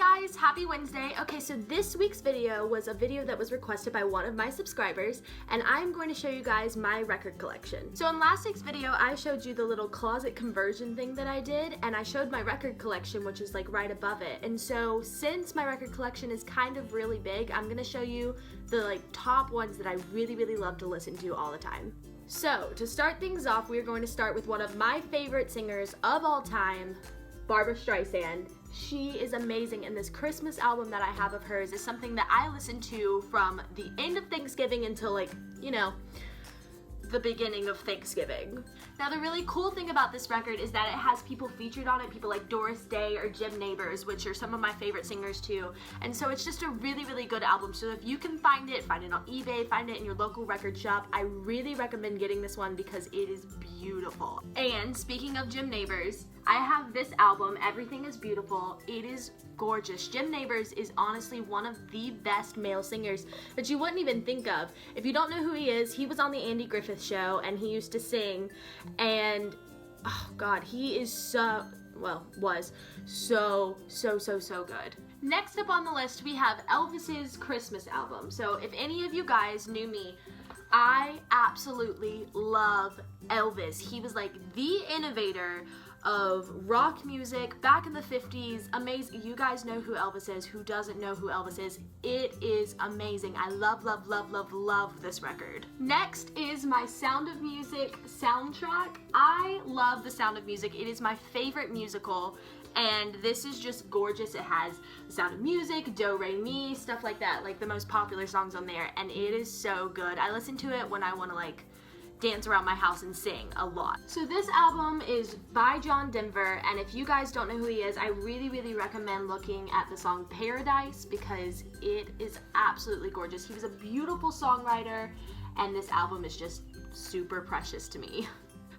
guys, happy Wednesday. Okay, so this week's video was a video that was requested by one of my subscribers, and I'm going to show you guys my record collection. So in last week's video, I showed you the little closet conversion thing that I did, and I showed my record collection, which is like right above it. And so since my record collection is kind of really big, I'm gonna show you the like top ones that I really love to listen to all the time. So to start things off, we're going to start with one of my favorite singers of all time, Barbra Streisand. She is amazing, and this Christmas album that I have of hers is something that I listen to from the end of Thanksgiving until, like, you know, the beginning of Thanksgiving. Now the really cool thing about this record is that it has people featured on it, people like Doris Day or Jim Nabors, which are some of my favorite singers too. And so it's just a really good album. So if you can find it on eBay, find it in your local record shop, I really recommend getting this one because it is beautiful. And speaking of Jim Nabors, I have this album, Everything is Beautiful. It is gorgeous. Jim Nabors is honestly one of the best male singers that you wouldn't even think of. If you don't know who he is, he was on the Andy Griffith Show and he used to sing, and oh god, he is was so good. Next up on the list, we have Elvis's Christmas album. So if any of you guys knew me, I absolutely love Elvis. He was like the innovator of rock music back in the 50s. Amazing. You guys know who Elvis is. Who doesn't know who Elvis is? It is amazing. I love this record. Next is my Sound of Music soundtrack. I love The Sound of Music. It is my favorite musical, and this is just gorgeous. It has The Sound of Music, Do Re Mi, stuff like that, like the most popular songs on there, and it is so good. I listen to it when I want to like dance around my house and sing a lot. So this album is by John Denver, and if you guys don't know who he is, I really recommend looking at the song Paradise because it is absolutely gorgeous. He was a beautiful songwriter, and this album is just super precious to me.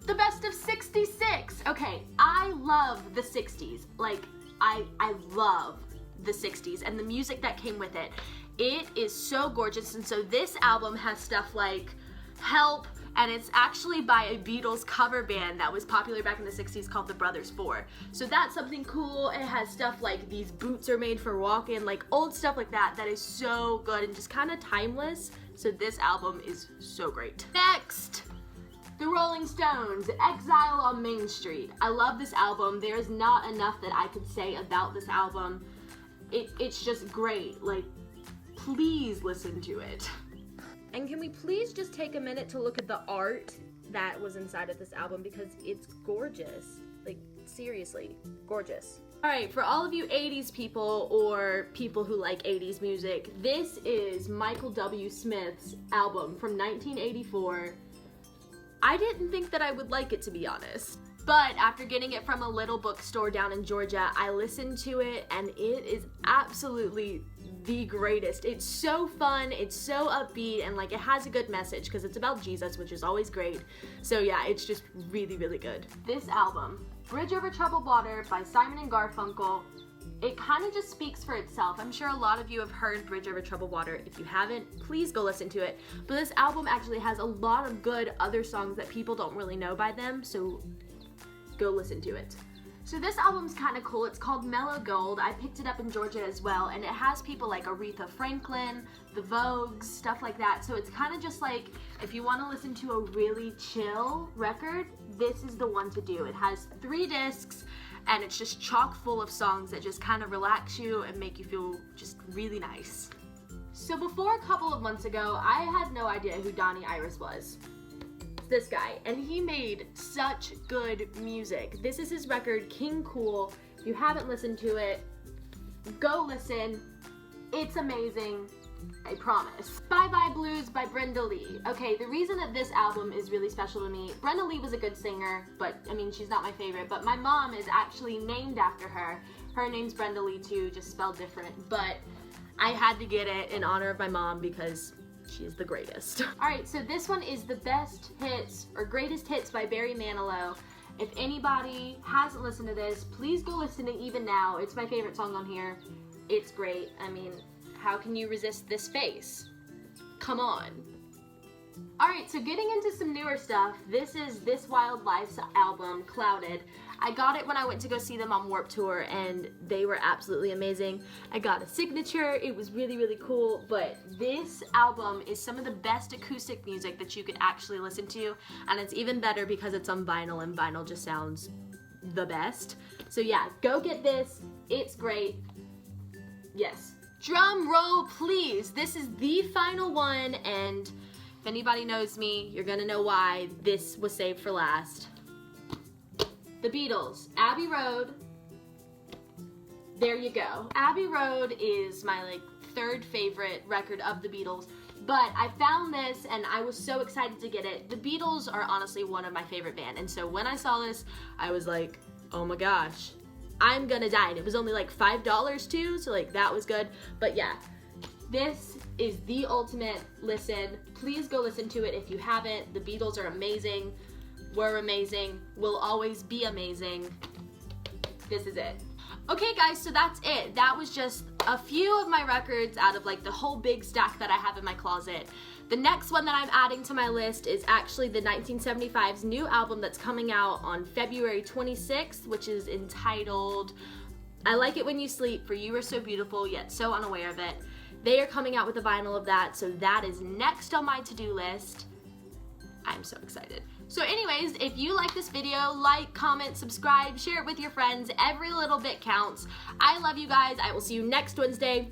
The Best of 66. Okay, I love the 60s. Like, I love the 60s and the music that came with it. It is so gorgeous, and so this album has stuff like Help, and it's actually by a Beatles cover band that was popular back in the 60s called the Brothers Four. So that's something cool. It has stuff like These Boots Are Made for Walking, like old stuff like that is so good and just kind of timeless. So this album is so great. Next, the Rolling Stones, Exile on Main Street. I love this album. There's not enough that I could say about this album. It's just great. Like, please listen to it. And can we please just take a minute to look at the art that was inside of this album because it's gorgeous. Like, seriously, gorgeous. Alright, for all of you 80s people or people who like 80s music, this is Michael W. Smith's album from 1984. I didn't think that I would like it, to be honest. But after getting it from a little bookstore down in Georgia, I listened to it and it is absolutely the greatest. It's so fun, it's so upbeat, and like it has a good message because it's about Jesus, which is always great. So yeah, it's just really good. This album, Bridge Over Troubled Water by Simon and Garfunkel, it kind of just speaks for itself. I'm sure a lot of you have heard Bridge Over Troubled Water. If you haven't, please go listen to it. But this album actually has a lot of good other songs that people don't really know by them, so go listen to it. So this album's kind of cool. It's called Mellow Gold. I picked it up in Georgia as well, and it has people like Aretha Franklin, the Vogues, stuff like that. So it's kind of just like, if you want to listen to a really chill record, this is the one to do. It has 3 discs, and it's just chock full of songs that just kind of relax you and make you feel just really nice. So before a couple of months ago, I had no idea who Donnie Iris was. This guy, and he made such good music. This is his record, King Cool. If you haven't listened to it, go listen. It's amazing, I promise. Bye Bye Blues by Brenda Lee. Okay, the reason that this album is really special to me, Brenda Lee was a good singer, but I mean, she's not my favorite, but my mom is actually named after her. Her name's Brenda Lee too, just spelled different, but I had to get it in honor of my mom because she is the greatest. Alright, so this one is the Best Hits or Greatest Hits by Barry Manilow. If anybody hasn't listened to this, please go listen to it even now. It's my favorite song on here. It's great. I mean, how can you resist this face? Come on. Alright, so getting into some newer stuff, this is This Wild Life's album, Clouded. I got it when I went to go see them on Warped Tour, and they were absolutely amazing. I got a signature, it was really, really cool, but this album is some of the best acoustic music that you could actually listen to, and it's even better because it's on vinyl, and vinyl just sounds the best. So yeah, go get this, it's great. Yes. Drum roll, please. This is the final one, and if anybody knows me, you're gonna know why this was saved for last. The Beatles, Abbey Road. There you go. Abbey Road is my third favorite record of the Beatles, but I found this and I was so excited to get it. The Beatles are honestly one of my favorite band, and so when I saw this, I was like, oh my gosh, I'm gonna die. And it was only like $5 too, so that was good. But yeah, this is the ultimate listen. Please go listen to it if you haven't. The Beatles are amazing. We're amazing. We'll always be amazing. This is it. Okay guys, so that's it. That was just a few of my records out of the whole big stack that I have in my closet. The next one that I'm adding to my list is actually the 1975's new album that's coming out on February 26th, which is entitled I Like It When You Sleep, For You Are So Beautiful Yet So Unaware of It. They are coming out with a vinyl of that, so that is next on my to-do list. I'm so excited. So anyways, if you like this video, like, comment, subscribe, share it with your friends. Every little bit counts. I love you guys. I will see you next Wednesday.